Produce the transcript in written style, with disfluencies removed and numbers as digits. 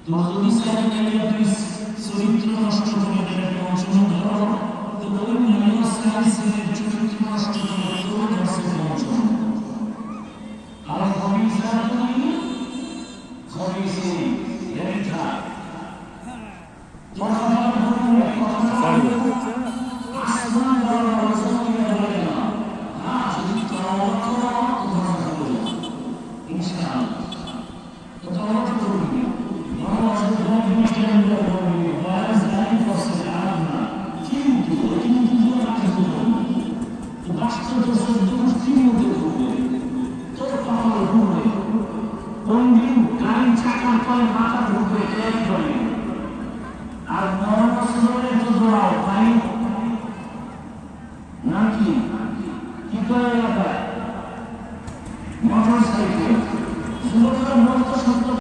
তোমার যদি চরিত্র নষ্ট করে দেবে পৌঁছানো ধরো তো ওই মহিলা সাইন্সের চরিত্র নষ্ট করে তো দর্শক পৌঁছানো আর খবিসা তুমি খবিসি এটা কথা বলবো কথা বলবো আসমান বড় রসুলিয়া বলে না হ্যাঁ যদি তাওবা করো কথা বলবো ইনশাআল্লাহ তাওবা করবি নামাজ পড়বি কেমন পড়বি ওয়াজ নাই ফসল আনা কিন্তু রাখতে হবে বাস্তব সত্যি মধ্যে হবে তোর পাওয়ার হবে কোন দিন গাড়ি চাকার পরে মাথা ঢুকবে